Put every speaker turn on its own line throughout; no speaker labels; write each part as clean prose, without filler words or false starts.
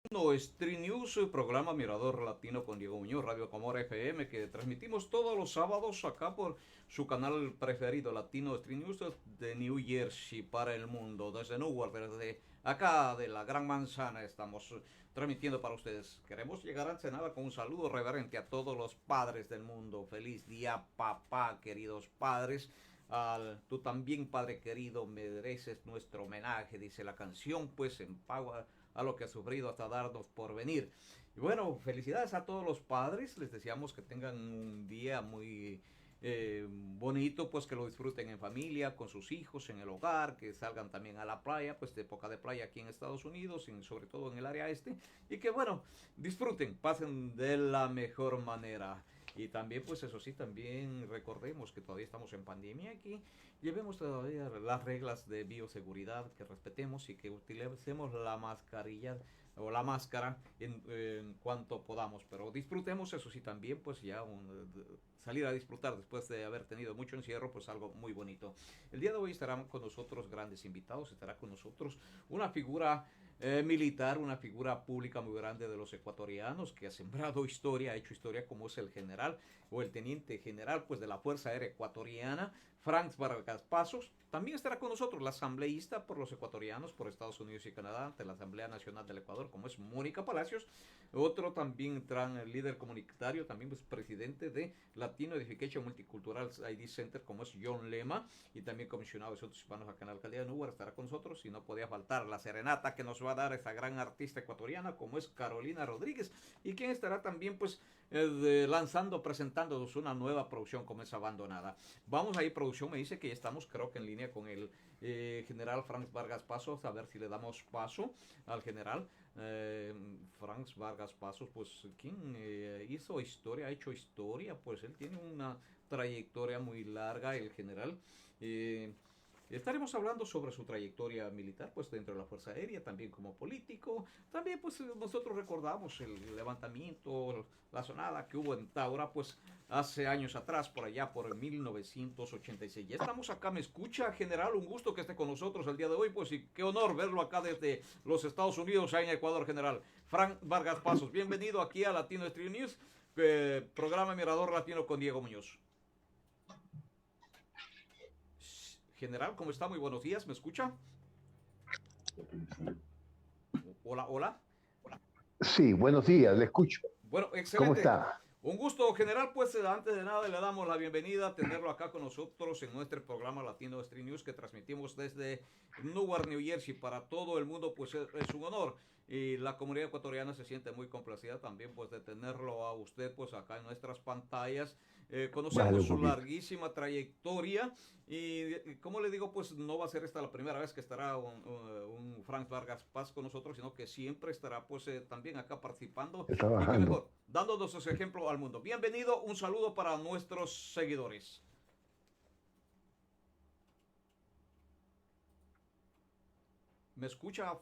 No, Street News, el programa Mirador Latino con Diego Muñoz, Radio Comora FM, que transmitimos todos los sábados acá por su canal preferido, Latino Street News de New Jersey para el mundo. Desde Newark, desde acá de la Gran Manzana, estamos transmitiendo para ustedes. Queremos llegar a Ensenada con un saludo reverente a todos los padres del mundo. Feliz día, papá, queridos padres. Tú también, padre querido, mereces nuestro homenaje, dice la canción, pues en pago a lo que ha sufrido hasta darnos por venir. Y bueno, felicidades a todos los padres, les deseamos que tengan un día muy bonito, pues que lo disfruten en familia, con sus hijos, en el hogar, que salgan también a la playa, pues de época de playa aquí en Estados Unidos, sobre todo en el área este, y que bueno, disfruten, pasen de la mejor manera. Y también, pues eso sí, también recordemos que todavía estamos en pandemia aquí. Llevemos todavía las reglas de bioseguridad, que respetemos y que utilicemos la mascarilla o la máscara en cuanto podamos. Pero disfrutemos, eso sí, también, pues ya salir a disfrutar después de haber tenido mucho encierro, pues algo muy bonito. El día de hoy estarán con nosotros grandes invitados, estará con nosotros una figura militar, una figura pública muy grande de los ecuatorianos que ha sembrado historia, ha hecho historia, como es el general o el teniente general pues de la Fuerza Aérea Ecuatoriana, Franz Vargas Pasos. También estará con nosotros la asambleísta por los ecuatorianos, por Estados Unidos y Canadá, ante la Asamblea Nacional del Ecuador, como es Mónica Palacios. Otro también traen el líder comunitario, también pues presidente de Latino Edification Multicultural ID Center, como es John Lema, y también comisionado de Asuntos Hispanos acá en la Alcaldía de Newark, estará con nosotros. Y no podía faltar la serenata que nos va a dar esta gran artista ecuatoriana, como es Carolina Rodríguez, y quien estará también pues lanzando, presentándonos una nueva producción como es Abandonada. Vamos ahí, producción me dice que ya estamos, creo que en línea con el general Franz Vargas Pasos, a ver si le damos paso al general. Franz Vargas Pasos, pues quien hizo historia, ha hecho historia, pues él tiene una trayectoria muy larga, el general. Eh, Estaremos hablando sobre su trayectoria militar, pues dentro de la Fuerza Aérea, también como político. También, pues nosotros recordamos el levantamiento, la sonada que hubo en Taura, pues hace años atrás, por allá, por el 1986. Ya estamos acá, me escucha, general, un gusto que esté con nosotros el día de hoy, pues y qué honor verlo acá desde los Estados Unidos, ahí en Ecuador, general. Frank Vargas Pasos, bienvenido aquí a Latino Street News, programa Mirador Latino con Diego Muñoz. General, ¿cómo está? Muy buenos días, ¿me escucha? Hola, hola.
Sí, buenos días, le escucho.
Bueno,
¿Cómo
excelente.
está?
Un gusto, general. Pues antes de nada le damos la bienvenida a tenerlo acá con nosotros en nuestro programa Latino Street News que transmitimos desde Newark, New Jersey para todo el mundo. Pues es un honor y la comunidad ecuatoriana se siente muy complacida también pues de tenerlo a usted pues acá en nuestras pantallas.
Bájale
Conocemos
un
su
poquito.
larguísima trayectoria y como le digo pues no va a ser esta la primera vez que estará un Frank Vargas Paz con nosotros, sino que siempre estará pues también acá participando
Está
y qué
bajando.
mejor, dándonos ese ejemplo al mundo. Bienvenido, un saludo para nuestros seguidores. ¿Me escucha,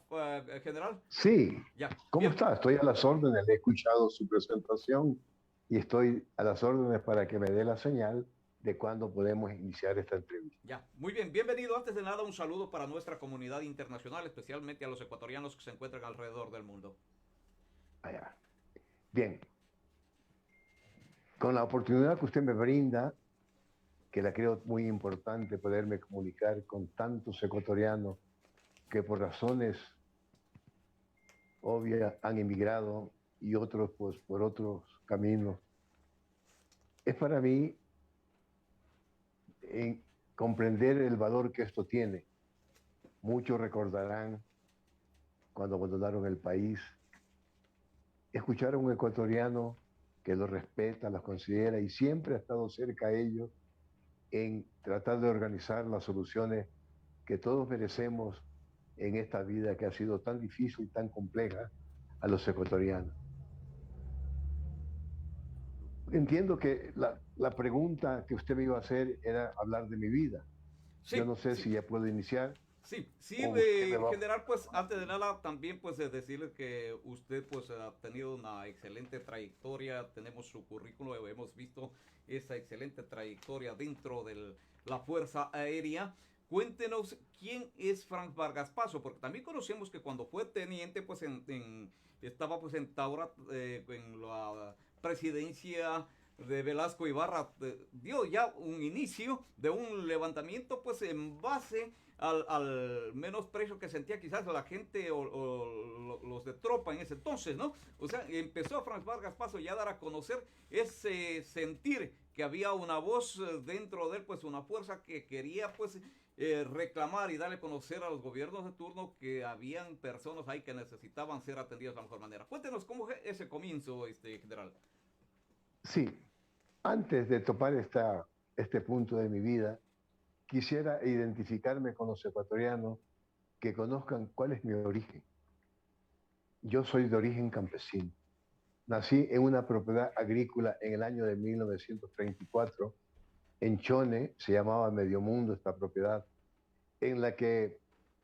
general?
Sí,
Ya,
¿cómo
bien,
está? Estoy a las órdenes. He escuchado su presentación y estoy a las órdenes para que me dé la señal de cuándo podemos iniciar esta entrevista.
ya, muy bien. Bienvenido. Antes de nada, un saludo para nuestra comunidad internacional, especialmente a los ecuatorianos que se encuentran alrededor del mundo.
Allá. Bien, con la oportunidad que usted me brinda, que la creo muy importante poderme comunicar con tantos ecuatorianos que por razones obvias han emigrado y otros pues por otros caminos, es para mí comprender el valor que esto tiene. Muchos recordarán cuando abandonaron el país, escuchar a un ecuatoriano que los respeta, los considera y siempre ha estado cerca a ellos en tratar de organizar las soluciones que todos merecemos en esta vida que ha sido tan difícil y tan compleja a los ecuatorianos. Entiendo que la pregunta que usted me iba a hacer era hablar de mi vida. Yo
Sí,
no sé
sí,
si ya puedo iniciar
sí, sí,
o usted me va a...
general, pues antes de nada también pues de decirle que usted pues ha tenido una excelente trayectoria, tenemos su currículo, hemos visto esa excelente trayectoria dentro de la Fuerza Aérea, Cuéntenos quién es Franz Vargas Paso, porque también conocemos que cuando fue teniente, pues estaba pues en Taura, en la presidencia de Velasco Ibarra, dio ya un inicio de un levantamiento pues en base al menosprecio que sentía quizás la gente o los de tropa en ese entonces, ¿no? O sea, empezó Franz Vargas Paso ya a dar a conocer ese sentir que había una voz dentro de él, pues una fuerza que quería pues reclamar y darle a conocer a los gobiernos de turno que habían personas ahí que necesitaban ser atendidos de la mejor manera. Cuéntenos cómo fue ese comienzo, general.
Sí, antes de topar este punto de mi vida, quisiera identificarme con los ecuatorianos que conozcan cuál es mi origen. Yo soy de origen campesino. Nací en una propiedad agrícola en el año de 1934. En Chone, se llamaba Medio Mundo esta propiedad, en la que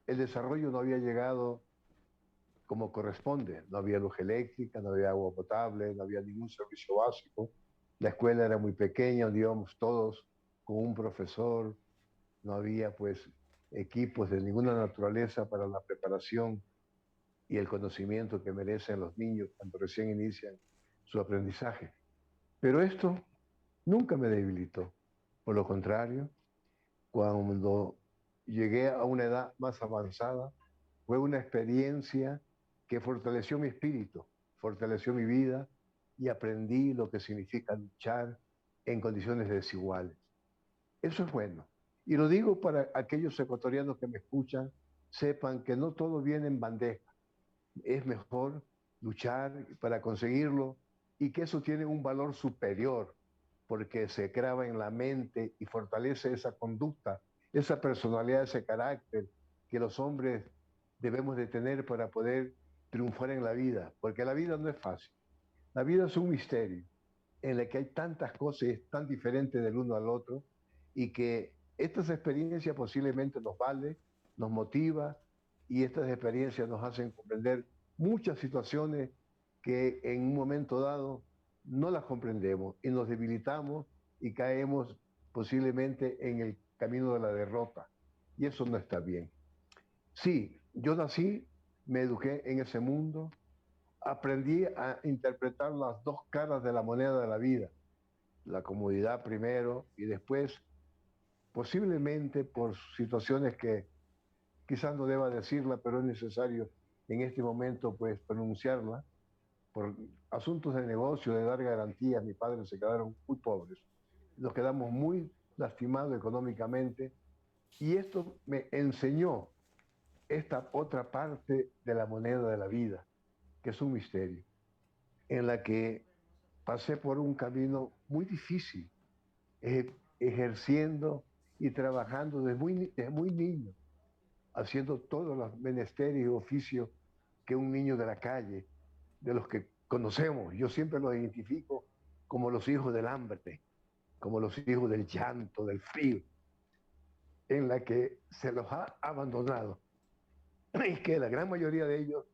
el desarrollo no había llegado como corresponde. No había luz eléctrica, no había agua potable, no había ningún servicio básico. La escuela era muy pequeña, donde íbamos todos con un profesor. No había pues equipos de ninguna naturaleza para la preparación y el conocimiento que merecen los niños cuando recién inician su aprendizaje. Pero esto nunca me debilitó. Por lo contrario, cuando llegué a una edad más avanzada, fue una experiencia que fortaleció mi espíritu, fortaleció mi vida y aprendí lo que significa luchar en condiciones desiguales. Eso es bueno. Y lo digo para aquellos ecuatorianos que me escuchan, sepan que no todo viene en bandeja. Es mejor luchar para conseguirlo y que eso tiene un valor superior porque se graba en la mente y fortalece esa conducta, esa personalidad, ese carácter que los hombres debemos de tener para poder triunfar en la vida, porque la vida no es fácil. La vida es un misterio en el que hay tantas cosas tan diferentes del uno al otro y que estas experiencias posiblemente nos vale, nos motiva y estas experiencias nos hacen comprender muchas situaciones que en un momento dado no las comprendemos y nos debilitamos y caemos posiblemente en el camino de la derrota. Y eso no está bien. Sí, yo nací, me eduqué en ese mundo, aprendí a interpretar las dos caras de la moneda de la vida, la comodidad primero y después, posiblemente por situaciones que quizás no deba decirla, pero es necesario en este momento pues pronunciarla, por asuntos de negocio, de dar garantías, mis padres se quedaron muy pobres, nos quedamos muy lastimados económicamente y esto me enseñó esta otra parte de la moneda de la vida, que es un misterio, en la que pasé por un camino muy difícil, ejerciendo y trabajando desde muy niño, haciendo todos los menesteres y oficios que un niño de la calle, de los que conocemos, yo siempre los identifico como los hijos del hambre, como los hijos del llanto, del frío, en la que se los ha abandonado y que la gran mayoría de ellos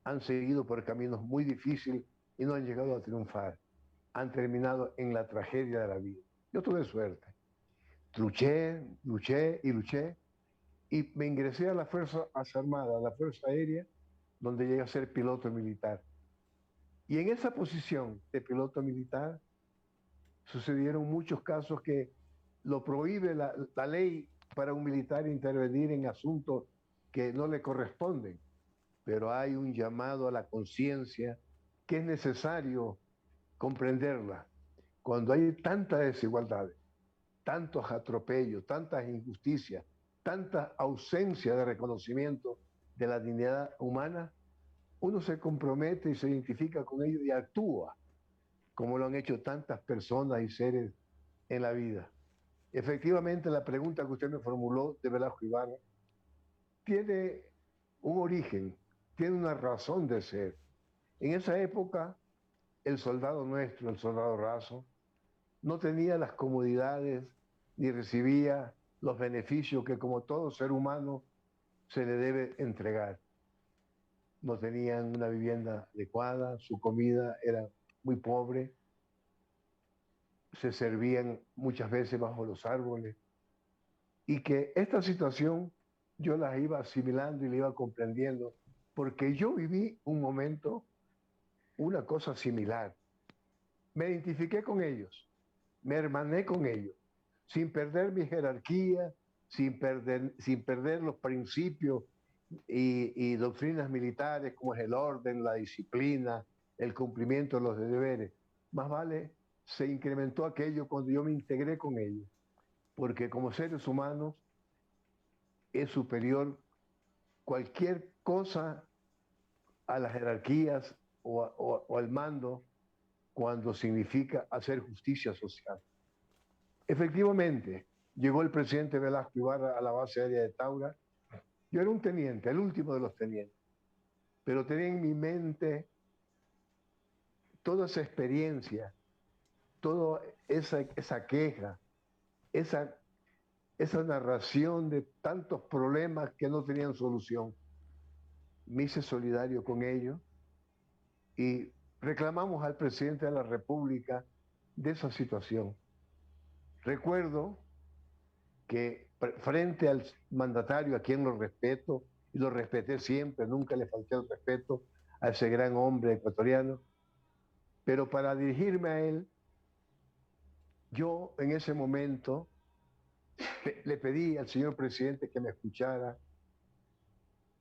han seguido por caminos muy difíciles y no han llegado a triunfar, han terminado en la tragedia de la vida. Yo tuve suerte, luché, luché y luché y me ingresé a la Fuerza Armada, a la Fuerza Aérea, donde llegué a ser piloto militar. Y en esa posición de piloto militar sucedieron muchos casos que lo prohíbe la ley para un militar intervenir en asuntos que no le corresponden, pero hay un llamado a la conciencia que es necesario comprenderla. Cuando hay tantas desigualdades, tantos atropellos, tantas injusticias, tanta ausencia de reconocimiento de la dignidad humana, uno se compromete y se identifica con ello y actúa, como lo han hecho tantas personas y seres en la vida. Efectivamente, la pregunta que usted me formuló de Velasco Ibarra tiene un origen, tiene una razón de ser. En esa época, el soldado nuestro, el soldado raso, no tenía las comodidades ni recibía los beneficios que como todo ser humano se le debe entregar. No tenían una vivienda adecuada, su comida era muy pobre, se servían muchas veces bajo los árboles, y que esta situación yo la iba asimilando y la iba comprendiendo, porque yo viví un momento, una cosa similar. Me identifiqué con ellos, me hermané con ellos, sin perder mi jerarquía, sin perder los principios y doctrinas militares como es el orden, la disciplina, el cumplimiento de los deberes. Más vale, se incrementó aquello cuando yo me integré con ellos, porque como seres humanos es superior cualquier cosa a las jerarquías o al mando cuando significa hacer justicia social. Efectivamente, llegó el presidente Velasco Ibarra a la base aérea de Taura. Yo era un teniente, el último de los tenientes, pero tenía en mi mente toda esa experiencia, toda esa queja, esa, esa narración de tantos problemas que no tenían solución. Me hice solidario con ellos y reclamamos al presidente de la República de esa situación. Recuerdo que frente al mandatario, a quien lo respeto, y lo respeté siempre, nunca le falté el respeto a ese gran hombre ecuatoriano, pero para dirigirme a él, yo en ese momento le pedí al señor presidente que me escuchara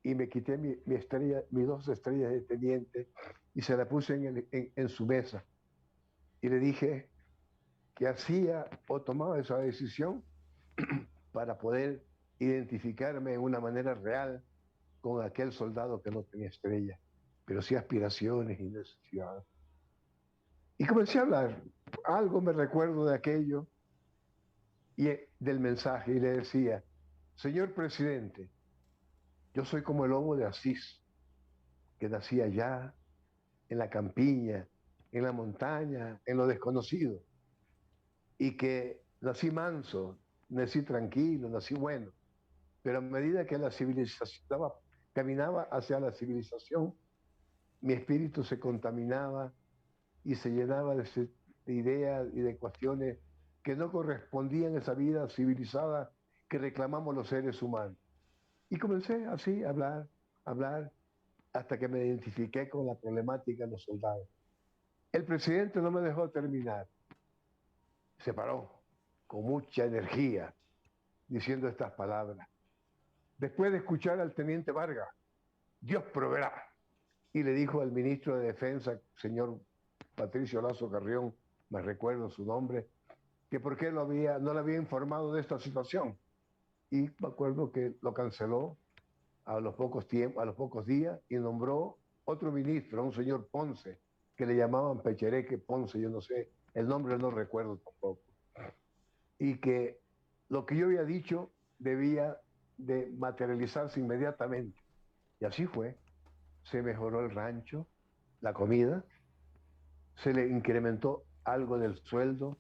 y me quité mi estrella, mis 2 estrellas de teniente y se la puse en su mesa. Y le dije que hacía o tomaba esa decisión para poder identificarme de una manera real con aquel soldado que no tenía estrella, pero sí aspiraciones y necesidades. Y comencé a hablar. Algo me recuerdo de aquello y del mensaje y le decía, señor presidente, yo soy como el lobo de Asís, que nacía allá, en la campiña, en la montaña, en lo desconocido, y que nací manso, nací tranquilo, nací bueno, pero a medida que la civilización caminaba hacia la civilización, mi espíritu se contaminaba y se llenaba de ideas y de cuestiones que no correspondían a esa vida civilizada que reclamamos los seres humanos. Y comencé así a hablar, hasta que me identifiqué con la problemática de los soldados. El presidente no me dejó terminar. Se paró con mucha energía diciendo estas palabras. Después de escuchar al teniente Vargas, Dios proveerá. Y le dijo al ministro de Defensa, señor Patricio Lazo Carrión, me recuerdo su nombre, que por qué no le había informado de esta situación. Y me acuerdo que lo canceló a los pocos días y nombró otro ministro, un señor Ponce, que le llamaban Pechereque Ponce, yo no sé, el nombre no recuerdo tampoco. Y que lo que yo había dicho debía de materializarse inmediatamente. Y así fue. Se mejoró el rancho, la comida, se le incrementó algo del sueldo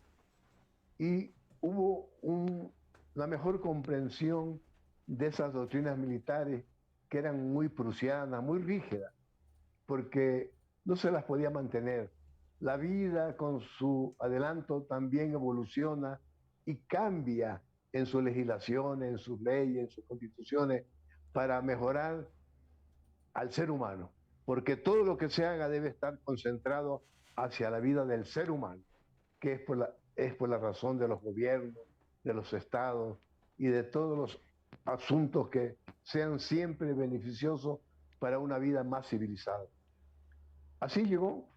y hubo una mejor comprensión de esas doctrinas militares que eran muy prusianas, muy rígidas, porque no se las podía mantener. La vida con su adelanto también evoluciona y cambia en sus legislaciones, en sus leyes, en sus constituciones, para mejorar al ser humano, porque todo lo que se haga debe estar concentrado hacia la vida del ser humano, que es por la razón de los gobiernos, de los estados y de todos los asuntos que sean siempre beneficiosos para una vida más civilizada. Así llegó.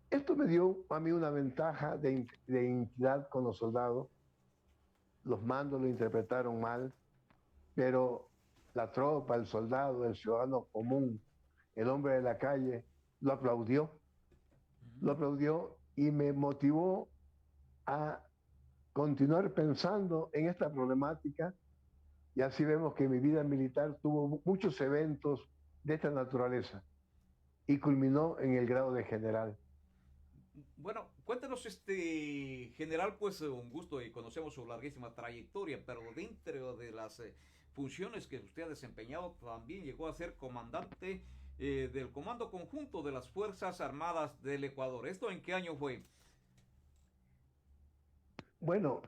Esto me dio a mí una ventaja de identidad con los soldados. Los mandos lo interpretaron mal, pero la tropa, el soldado, el ciudadano común, el hombre de la calle, lo aplaudió y me motivó a continuar pensando en esta problemática y así vemos que mi vida militar tuvo muchos eventos de esta naturaleza y culminó en el grado de general.
Bueno, cuéntenos, general, pues un gusto y conocemos su larguísima trayectoria, pero dentro de las funciones que usted ha desempeñado, también llegó a ser comandante del Comando Conjunto de las Fuerzas Armadas del Ecuador. ¿Esto en qué año fue?
Bueno,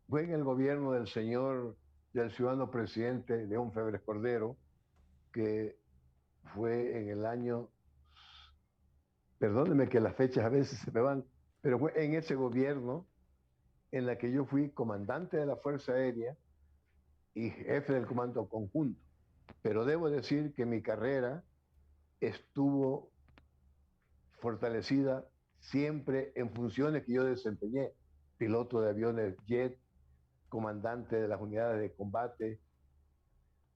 fue en el gobierno del señor del ciudadano presidente León Febres Cordero, que fue en el año, perdónenme que las fechas a veces se me van, pero fue en ese gobierno en la que yo fui comandante de la Fuerza Aérea y jefe del Comando Conjunto. Pero debo decir que mi carrera estuvo fortalecida siempre en funciones que yo desempeñé. Piloto de aviones jet, comandante de las unidades de combate,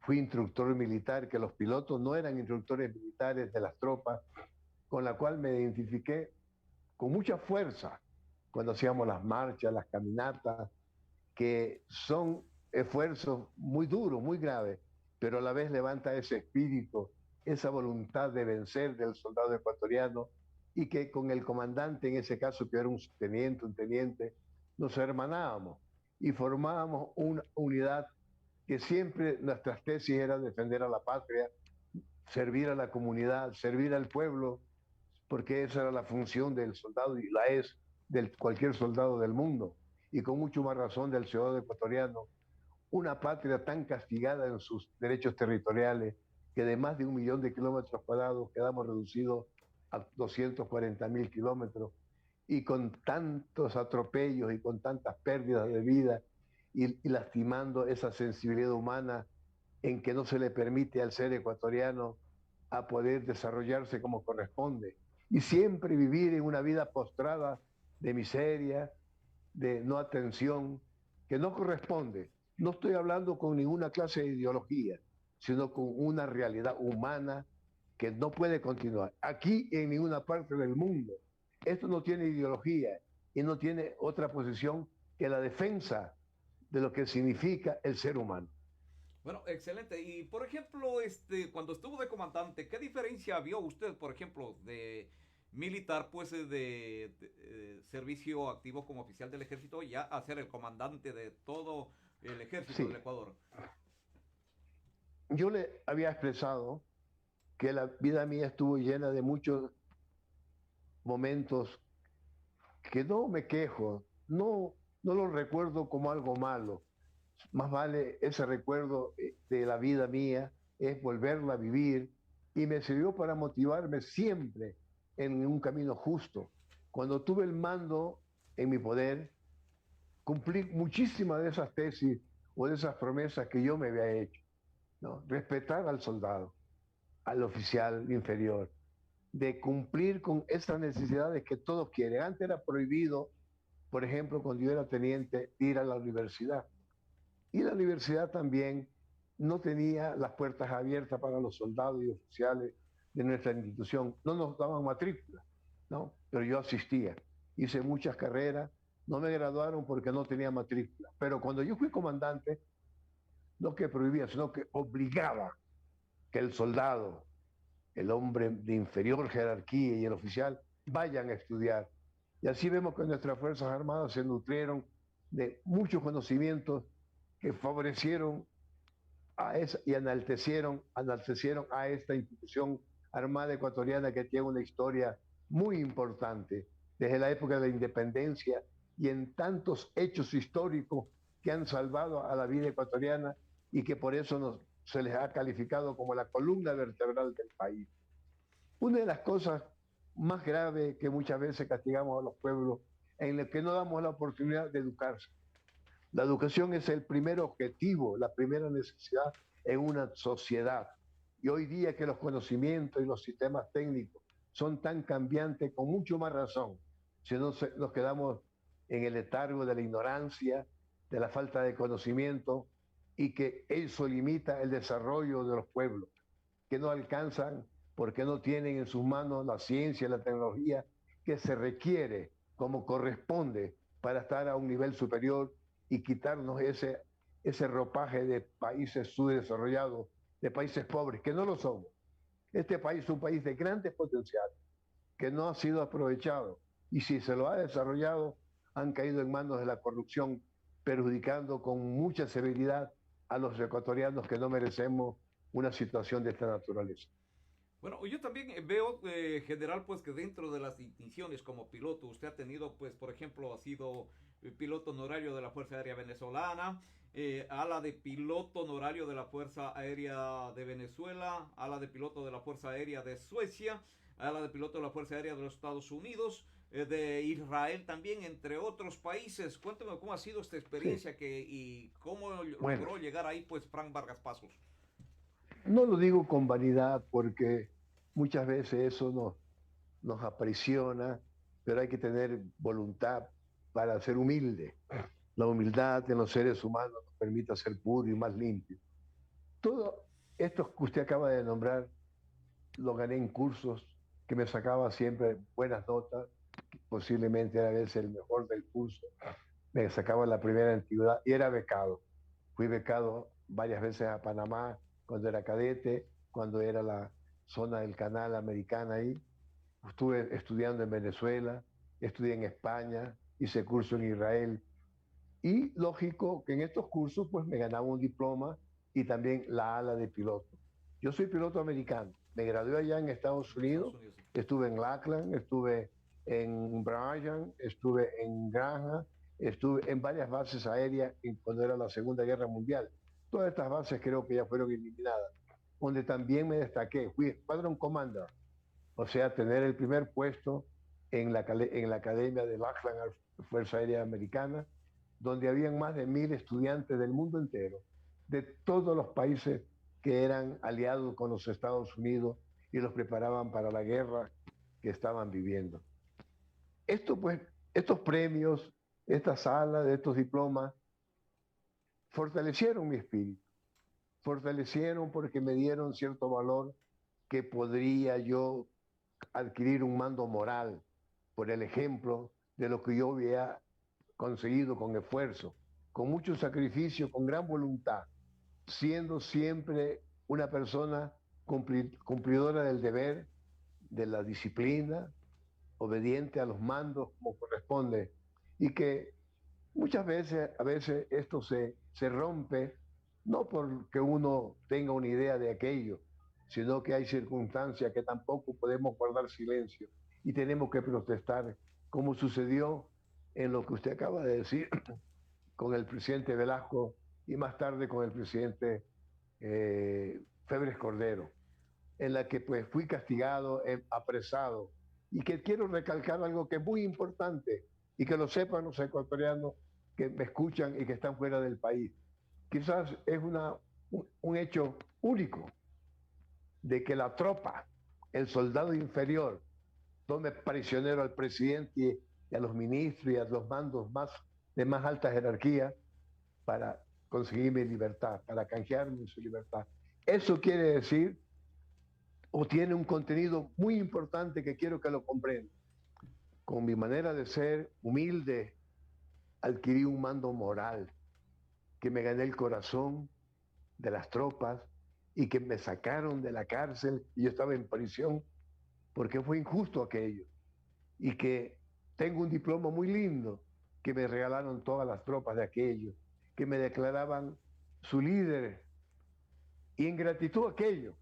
fui instructor militar, que los pilotos no eran instructores militares de las tropas, con la cual me identifiqué con mucha fuerza cuando hacíamos las marchas, las caminatas, que son esfuerzos muy duros, muy graves, pero a la vez levanta ese espíritu, esa voluntad de vencer del soldado ecuatoriano y que con el comandante, en ese caso que era un teniente, nos hermanábamos y formábamos una unidad que siempre nuestras tesis era defender a la patria, servir a la comunidad, servir al pueblo, porque esa era la función del soldado y la es de cualquier soldado del mundo. Y con mucho más razón del ciudadano ecuatoriano, una patria tan castigada en sus derechos territoriales que de más de 1 millón de kilómetros cuadrados quedamos reducidos a 240.000 kilómetros y con tantos atropellos y con tantas pérdidas de vida y lastimando esa sensibilidad humana en que no se le permite al ser ecuatoriano a poder desarrollarse como corresponde y siempre vivir en una vida postrada de miseria, de no atención, que no corresponde. No estoy hablando con ninguna clase de ideología, sino con una realidad humana que no puede continuar. Aquí en ninguna parte del mundo. Esto no tiene ideología y no tiene otra posición que la defensa de lo que significa el ser humano.
Bueno, excelente. Y por ejemplo, cuando estuvo de comandante, ¿qué diferencia vio usted, por ejemplo, de militar, pues servicio activo como oficial del ejército, ya a ser el comandante de todo el ejército del
Sí,
Ecuador?
yo le había expresado que la vida mía estuvo llena de muchos momentos que no me quejo, no lo recuerdo como algo malo. Más vale ese recuerdo de la vida mía, es volverla a vivir y me sirvió para motivarme siempre en un camino justo. Cuando tuve el mando en mi poder, cumplí muchísimas de esas tesis o de esas promesas que yo me había hecho, ¿no? Respetar al soldado, al oficial inferior, de cumplir con esas necesidades que todos quieren. Antes era prohibido, por ejemplo, cuando yo era teniente, ir a la universidad. Y la universidad también no tenía las puertas abiertas para los soldados y oficiales de nuestra institución. No nos daban matrícula, ¿no? Pero yo asistía. Hice muchas carreras, no me graduaron porque no tenía matrícula. Pero cuando yo fui comandante, no que prohibía, sino que obligaba que el soldado, el hombre de inferior jerarquía y el oficial vayan a estudiar. Y así vemos que nuestras Fuerzas Armadas se nutrieron de muchos conocimientos que favorecieron a esa, y enaltecieron a esta institución armada ecuatoriana que tiene una historia muy importante desde la época de la independencia y en tantos hechos históricos que han salvado a la vida ecuatoriana y que por eso se les ha calificado como la columna vertebral del país. Una de las cosas más graves que muchas veces castigamos a los pueblos en el que no damos la oportunidad de educarse. La educación es el primer objetivo, la primera necesidad en una sociedad. Y hoy día que los conocimientos y los sistemas técnicos son tan cambiantes, con mucho más razón, si no nos quedamos en el letargo de la ignorancia, de la falta de conocimiento, y que eso limita el desarrollo de los pueblos, que no alcanzan porque no tienen en sus manos la ciencia y la tecnología que se requiere como corresponde para estar a un nivel superior y quitarnos ese ropaje de países subdesarrollados, de países pobres, que no lo somos. Este país es un país de grandes potenciales, que no ha sido aprovechado. Y si se lo ha desarrollado, han caído en manos de la corrupción, perjudicando con mucha severidad a los ecuatorianos que no merecemos una situación de esta naturaleza.
Bueno, yo también veo, general, pues que dentro de las distinciones como piloto, usted ha tenido, pues, por ejemplo, ha sido piloto honorario de la Fuerza Aérea Venezolana, ala de piloto honorario de la Fuerza Aérea de Venezuela, ala de piloto de la Fuerza Aérea de Suecia, ala de piloto de la Fuerza Aérea de los Estados Unidos, de Israel también, entre otros países. Cuéntame cómo ha sido esta
Sí,
experiencia y cómo
bueno,
logró llegar ahí, pues, Frank Vargas Pasos.
no lo digo con vanidad porque muchas veces eso nos aprisiona, pero hay que tener voluntad para ser humilde. La humildad en los seres humanos nos permite ser puro y más limpio. Todo esto que usted acaba de nombrar lo gané en cursos que me sacaba siempre buenas notas, posiblemente era a veces el mejor del curso. Me sacaba la primera antigüedad y era becado. Fui becado varias veces a Panamá cuando era cadete, cuando era la zona del canal americana ahí. Estuve estudiando en Venezuela, estudié en España, hice curso en Israel. Y lógico que en estos cursos pues me ganaba un diploma y también la ala de piloto. Yo soy piloto americano. Me gradué allá en Estados
Estados
Unidos,
Unidos.
estuve en Lackland, estuve en Bryan, estuve en Granja, estuve en varias bases aéreas cuando era la Segunda Guerra Mundial. Todas estas bases creo que ya fueron eliminadas. Donde también me destaqué, fui Squadron Commander, o sea, tener el primer puesto en la Academia de Lackland Fuerza Aérea Americana, donde habían más de 1.000 estudiantes del mundo entero, de todos los países que eran aliados con los Estados Unidos y los preparaban para la guerra que estaban viviendo. Esto, pues, estos premios, estas salas, estos diplomas, fortalecieron mi espíritu, fortalecieron porque me dieron cierto valor que podría yo adquirir un mando moral por el ejemplo de lo que yo había conseguido con esfuerzo, con mucho sacrificio, con gran voluntad, siendo siempre una persona cumplidora del deber, de la disciplina, obediente a los mandos como corresponde, y que muchas veces, a veces esto se rompe, no porque uno tenga una idea de aquello, sino que hay circunstancias que tampoco podemos guardar silencio y tenemos que protestar, como sucedió en lo que usted acaba de decir con el presidente Velasco y más tarde con el presidente Febres Cordero, en la que pues fui castigado, apresado, y que quiero recalcar algo que es muy importante y que lo sepan los ecuatorianos que me escuchan y que están fuera del país. Quizás es un hecho único de que la tropa, el soldado inferior, tome prisionero al presidente y a los ministros y a los mandos de más alta jerarquía para conseguir mi libertad, para canjearme su libertad. Eso quiere decir o tiene un contenido muy importante que quiero que lo comprendan. Con mi manera de ser humilde, adquirí un mando moral que me gané el corazón de las tropas y que me sacaron de la cárcel y yo estaba en prisión porque fue injusto aquello. Y que tengo un diploma muy lindo que me regalaron todas las tropas de aquello, que me declaraban su líder. Y en gratitud a aquello,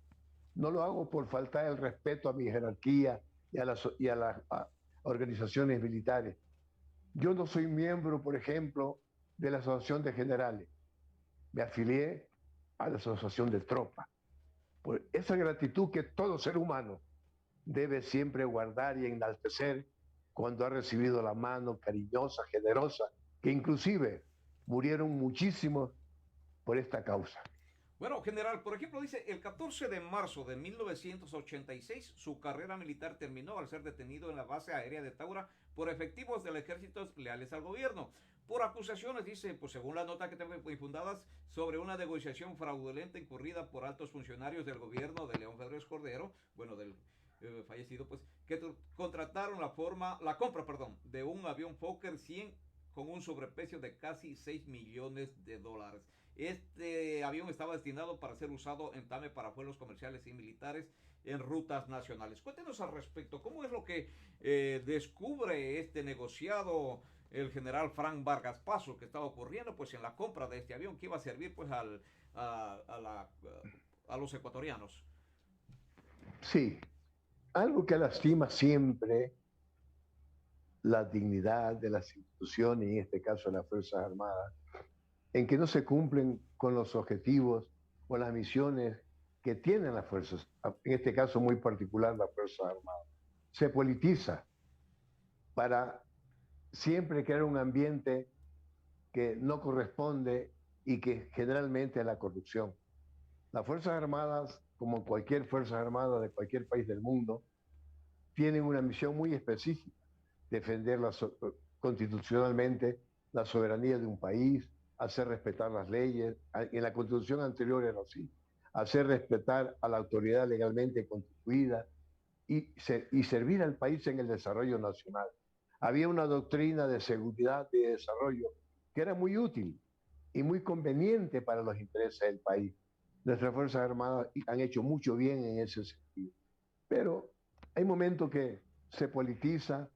no lo hago por faltar el respeto a mi jerarquía y a las organizaciones militares. Yo no soy miembro, por ejemplo, de la Asociación de Generales. Me afilié a la Asociación de Tropas. Por esa gratitud que todo ser humano debe siempre guardar y enaltecer cuando ha recibido la mano cariñosa, generosa, que inclusive murieron muchísimos por esta causa.
Bueno, general, por ejemplo, dice, el 14 de marzo de 1986 su carrera militar terminó al ser detenido en la base aérea de Taura por efectivos del ejército leales al gobierno. Por acusaciones, dice, pues según la nota que tengo infundadas, sobre una negociación fraudulenta incurrida por altos funcionarios del gobierno de León Febres Cordero, bueno, del fallecido, pues, que contrataron la compra, perdón, de un avión Fokker 100 con un sobreprecio de casi 6 millones de dólares. Este avión estaba destinado para ser usado en TAME para vuelos comerciales y militares en rutas nacionales. Cuéntenos al respecto, ¿cómo es lo que descubre este negociado el general Frank Vargas Paso que estaba ocurriendo pues en la compra de este avión que iba a servir pues a los ecuatorianos?
Sí, algo que lastima siempre la dignidad de las instituciones, y en este caso de las Fuerzas Armadas, en que no se cumplen con los objetivos o las misiones que tienen las fuerzas, en este caso muy particular las Fuerzas Armadas. Se politiza para siempre crear un ambiente que no corresponde y que generalmente es la corrupción. Las Fuerzas Armadas, como cualquier Fuerza Armada de cualquier país del mundo, tienen una misión muy específica: defender constitucionalmente la soberanía de un país, hacer respetar las leyes. En la constitución anterior era así: hacer respetar a la autoridad legalmente constituida y servir al país en el desarrollo nacional. Había una doctrina de seguridad y de desarrollo que era muy útil y muy conveniente para los intereses del país. Nuestras Fuerzas Armadas han hecho mucho bien en ese sentido, pero hay momentos que se politiza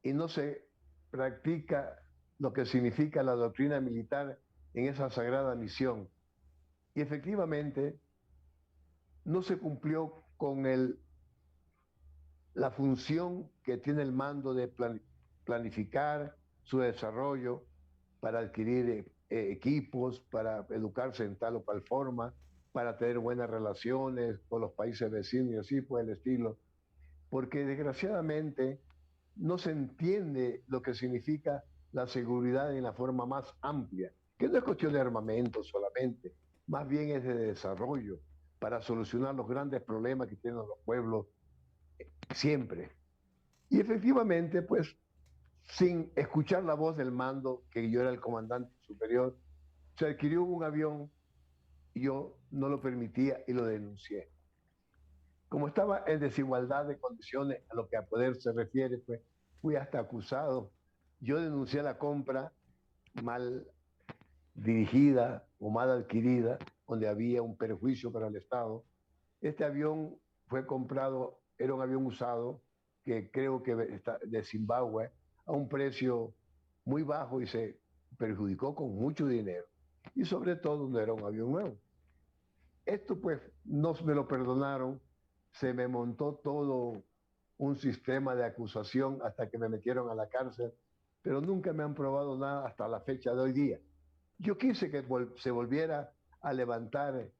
y no se practica lo que significa la doctrina militar en esa sagrada misión. Y efectivamente no se cumplió con la función que tiene el mando de planificar su desarrollo para adquirir equipos, para educarse en tal o cual forma, para tener buenas relaciones con los países vecinos y así por el estilo, porque desgraciadamente no se entiende lo que significa la seguridad en la forma más amplia, que no es cuestión de armamento solamente, más bien es de desarrollo para solucionar los grandes problemas que tienen los pueblos siempre. Y efectivamente, pues, sin escuchar la voz del mando, que yo era el comandante superior, se adquirió un avión y yo no lo permitía y lo denuncié. Como estaba en desigualdad de condiciones a lo que a poder se refiere, pues fui hasta acusado. Yo denuncié la compra mal dirigida o mal adquirida, donde había un perjuicio para el Estado. Este avión fue comprado, era un avión usado, que creo que está de Zimbabue, a un precio muy bajo y se perjudicó con mucho dinero. Y sobre todo no era un avión nuevo. Esto pues no me lo perdonaron, se me montó todo un sistema de acusación hasta que me metieron a la cárcel, pero nunca me han probado nada hasta la fecha de hoy día. Yo quise que se volviera a levantar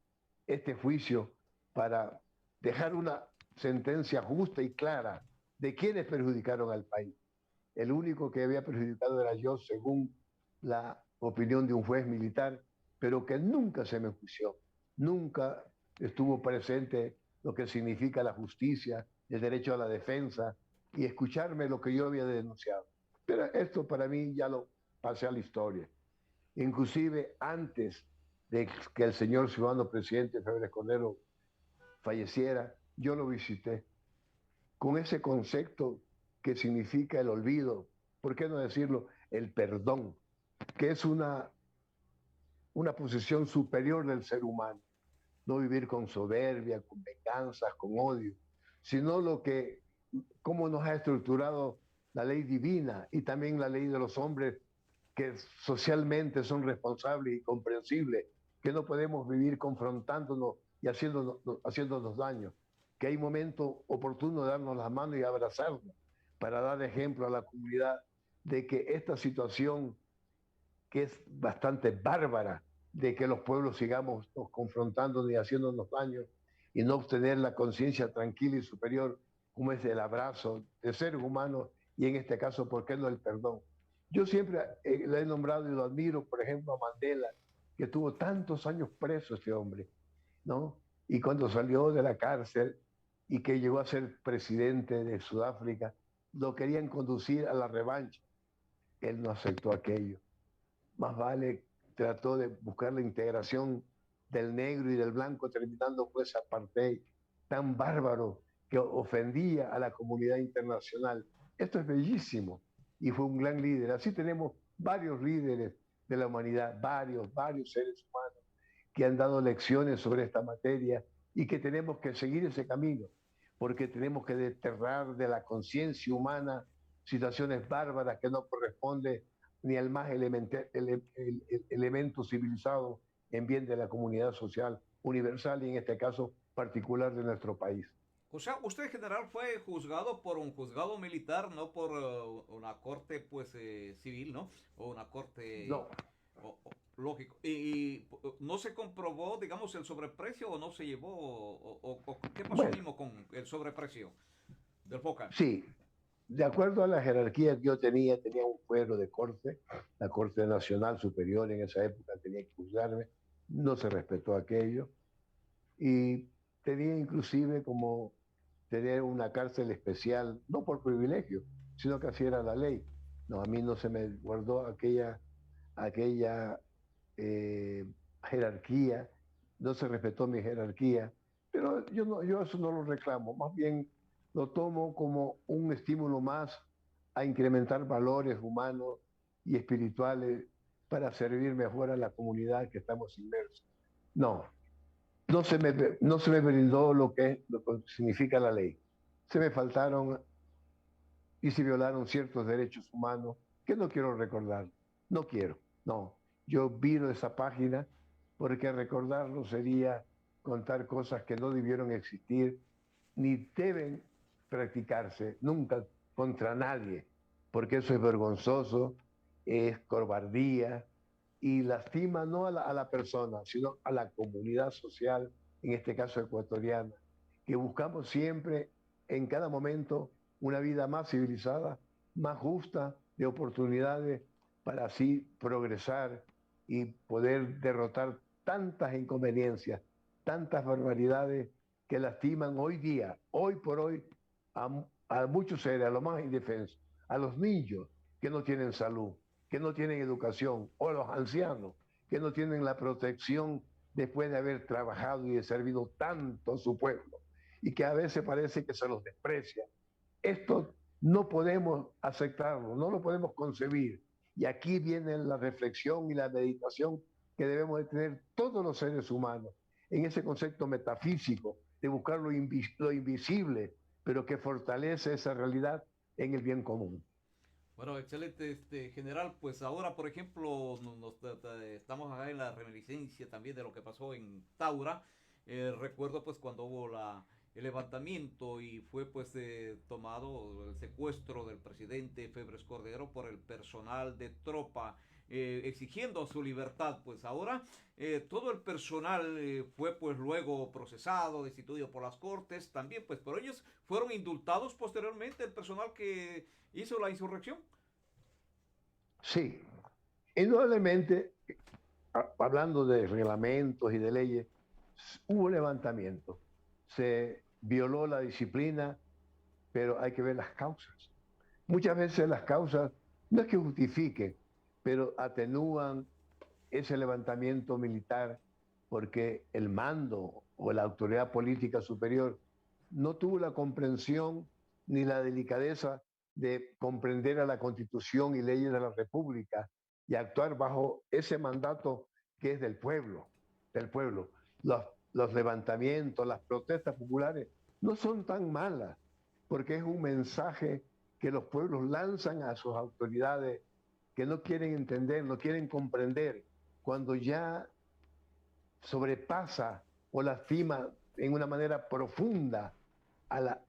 este juicio para dejar una sentencia justa y clara de quienes perjudicaron al país. El único que había perjudicado era yo, según la opinión de un juez militar, pero que nunca se me enjuició, nunca estuvo presente lo que significa la justicia, el derecho a la defensa y escucharme lo que yo había denunciado. Pero esto para mí ya lo pasé a la historia. Inclusive antes de que el señor ciudadano presidente Febres Cordero falleciera, yo lo visité con ese concepto que significa el olvido, ¿por qué no decirlo? El perdón, que es una posición superior del ser humano. No vivir con soberbia, con venganzas, con odio, sino lo que, cómo nos ha estructurado la ley divina y también la ley de los hombres que socialmente son responsables y comprensibles, que no podemos vivir confrontándonos y haciéndonos daño, que hay momento oportuno de darnos las manos y abrazarnos para dar ejemplo a la comunidad de que esta situación, que es bastante bárbara, de que los pueblos sigamos confrontándonos y haciéndonos daño y no obtener la conciencia tranquila y superior como es el abrazo de seres humanos y en este caso, ¿por qué no el perdón? Yo siempre le he nombrado y lo admiro, por ejemplo, a Mandela, que tuvo tantos años preso este hombre, ¿no? Y cuando salió de la cárcel y que llegó a ser presidente de Sudáfrica, lo querían conducir a la revancha. Él no aceptó aquello. Más vale trató de buscar la integración del negro y del blanco, terminando con ese apartheid tan bárbaro que ofendía a la comunidad internacional. Esto es bellísimo y fue un gran líder. Así tenemos varios líderes de la humanidad, varios seres humanos que han dado lecciones sobre esta materia y que tenemos que seguir ese camino, porque tenemos que desterrar de la conciencia humana situaciones bárbaras que no corresponden ni al más elemento civilizado en bien de la comunidad social universal y en este caso particular de nuestro país.
O sea, usted, general, fue juzgado por un juzgado militar, no por una corte, pues, civil, ¿no? O una corte,
No,
lógico. Y no se comprobó, digamos, el sobreprecio o no se llevó, o qué pasó
bueno,
mismo con el sobreprecio del FOCA.
sí, de acuerdo a la jerarquía que yo tenía un fuero de corte, la Corte Nacional Superior en esa época tenía que juzgarme, no se respetó aquello y tenía inclusive como tener una cárcel especial, no por privilegio, sino que así era la ley. No, a mí no se me guardó aquella eh, jerarquía, no se respetó mi jerarquía, pero yo eso no lo reclamo, más bien lo tomo como un estímulo más a incrementar valores humanos y espirituales para servir mejor a la comunidad que estamos inmersos. No, no se me brindó lo que significa la ley. Se me faltaron y se violaron ciertos derechos humanos que no quiero recordar. No quiero, no. Yo viro esa página porque recordarlo sería contar cosas que no debieron existir ni deben practicarse nunca contra nadie, porque eso es vergonzoso, es cobardía y lastima no a la persona, sino a la comunidad social, en este caso ecuatoriana, que buscamos siempre, en cada momento, una vida más civilizada, más justa, de oportunidades para así progresar y poder derrotar tantas inconveniencias, tantas barbaridades que lastiman hoy día, hoy por hoy, a muchos seres, a los más indefensos, a los niños que no tienen salud, que no tienen educación, o a los ancianos que no tienen la protección después de haber trabajado y de servido tanto a su pueblo, y que a veces parece que se los desprecia. Esto no podemos aceptarlo, no lo podemos concebir. Y aquí viene la reflexión y la meditación que debemos de tener todos los seres humanos en ese concepto metafísico de buscar lo invisible, pero que fortalece esa realidad en el bien común.
Bueno, excelente, general. Pues ahora, por ejemplo, estamos acá en la reminiscencia también de lo que pasó en Taura. Recuerdo pues cuando hubo el levantamiento y fue pues tomado el secuestro del presidente Febres Cordero por el personal de tropa, exigiendo su libertad. Pues ahora todo el personal fue pues luego procesado, destituido por las cortes, también pues, pero ellos fueron indultados posteriormente, el personal que hizo la insurrección.
Sí, indudablemente, hablando de reglamentos y de leyes, hubo levantamiento, se violó la disciplina, pero hay que ver las causas. Muchas veces las causas no es que justifiquen, pero atenúan ese levantamiento militar porque el mando o la autoridad política superior no tuvo la comprensión ni la delicadeza de comprender a la Constitución y leyes de la República y actuar bajo ese mandato que es del pueblo, del pueblo. Los levantamientos, las protestas populares no son tan malas, porque es un mensaje que los pueblos lanzan a sus autoridades que no quieren entender, no quieren comprender, cuando ya sobrepasa o lastima en una manera profunda a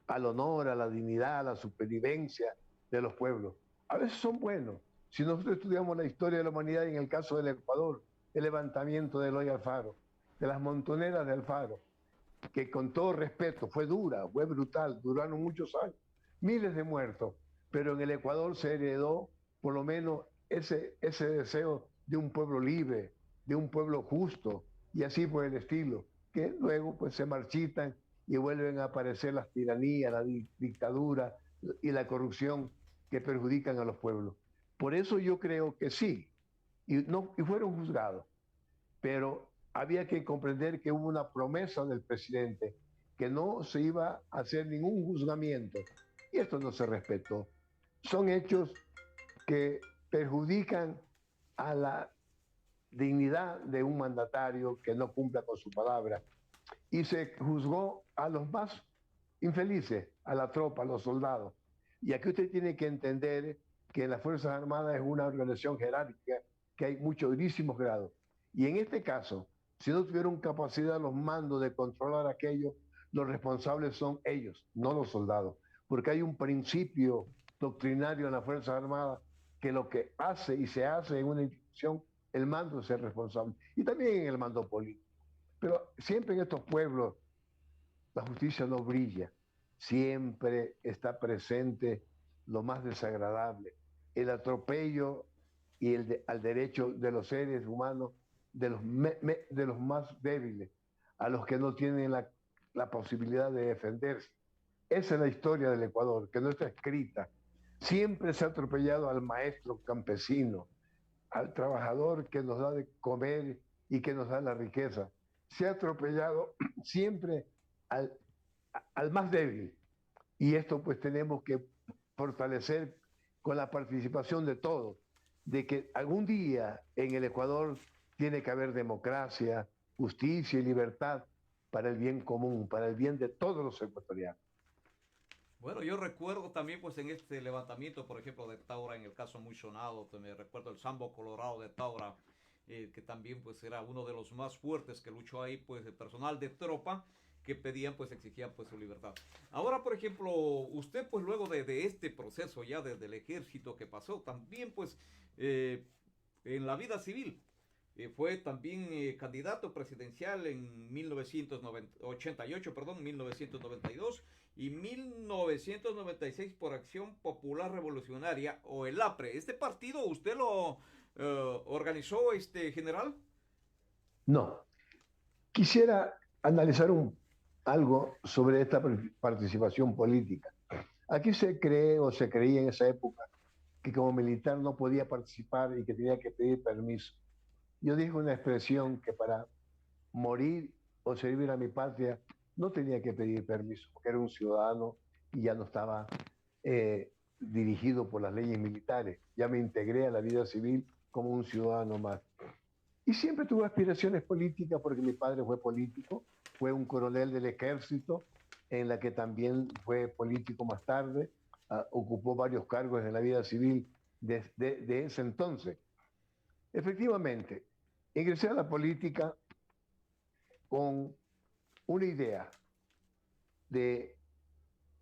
al honor, a la dignidad, a la supervivencia de los pueblos. A veces son buenos. Si nosotros estudiamos la historia de la humanidad, en el caso del Ecuador, el levantamiento de Eloy Alfaro, de las montoneras de Alfaro, que con todo respeto fue dura, fue brutal, duraron muchos años, miles de muertos, pero en el Ecuador se heredó por lo menos ese deseo de un pueblo libre, de un pueblo justo, y así por el estilo, que luego pues se marchitan y vuelven a aparecer las tiranías, la dictadura y la corrupción que perjudican a los pueblos. Por eso yo creo que sí, y fueron juzgados, pero había que comprender que hubo una promesa del presidente que no se iba a hacer ningún juzgamiento y esto no se respetó. Son hechos que perjudican a la dignidad de un mandatario que no cumpla con su palabra y se juzgó a los más infelices, a la tropa, a los soldados. Y aquí usted tiene que entender que las Fuerzas Armadas es una organización jerárquica, que hay muchísimos grados. Y en este caso, si no tuvieron capacidad los mandos de controlar aquello, los responsables son ellos, no los soldados, porque hay un principio doctrinario en las Fuerzas Armadas que lo que hace y se hace en una institución, el mando es el responsable, y también en el mando político. Pero siempre en estos pueblos la justicia no brilla, siempre está presente lo más desagradable, el atropello y al derecho de los seres humanos, de los más débiles, a los que no tienen la posibilidad de defenderse. Esa es la historia del Ecuador, que no está escrita. Siempre se ha atropellado al maestro campesino, al trabajador que nos da de comer y que nos da la riqueza. Se ha atropellado siempre al, al más débil. Y esto pues tenemos que fortalecer con la participación de todos, de que algún día en el Ecuador tiene que haber democracia, justicia y libertad para el bien común, para el bien de todos los ecuatorianos.
Bueno, yo recuerdo también pues en este levantamiento, por ejemplo, de Taura, en el caso muy sonado, me recuerdo el Sambo Colorado de Taura, que también pues era uno de los más fuertes que luchó ahí, pues el personal de tropa que pedían, pues exigían pues su libertad. Ahora, por ejemplo, usted pues luego de este proceso ya desde el ejército que pasó, también pues eh, en la vida civil, fue también candidato presidencial en 1988, perdón, 1992 y 1996 por Acción Popular Revolucionaria o el APRE. ¿Este partido usted lo organizó, general?
No, quisiera analizar algo sobre esta participación política. Aquí se cree o se creía en esa época que como militar no podía participar y que tenía que pedir permiso. Yo dije una expresión que para morir o servir a mi patria no tenía que pedir permiso, porque era un ciudadano y ya no estaba dirigido por las leyes militares. Ya me integré a la vida civil como un ciudadano más. Y siempre tuve aspiraciones políticas porque mi padre fue político, fue un coronel del ejército, en la que también fue político más tarde, ocupó varios cargos en la vida civil de ese entonces. Efectivamente, ingresé a la política con una idea de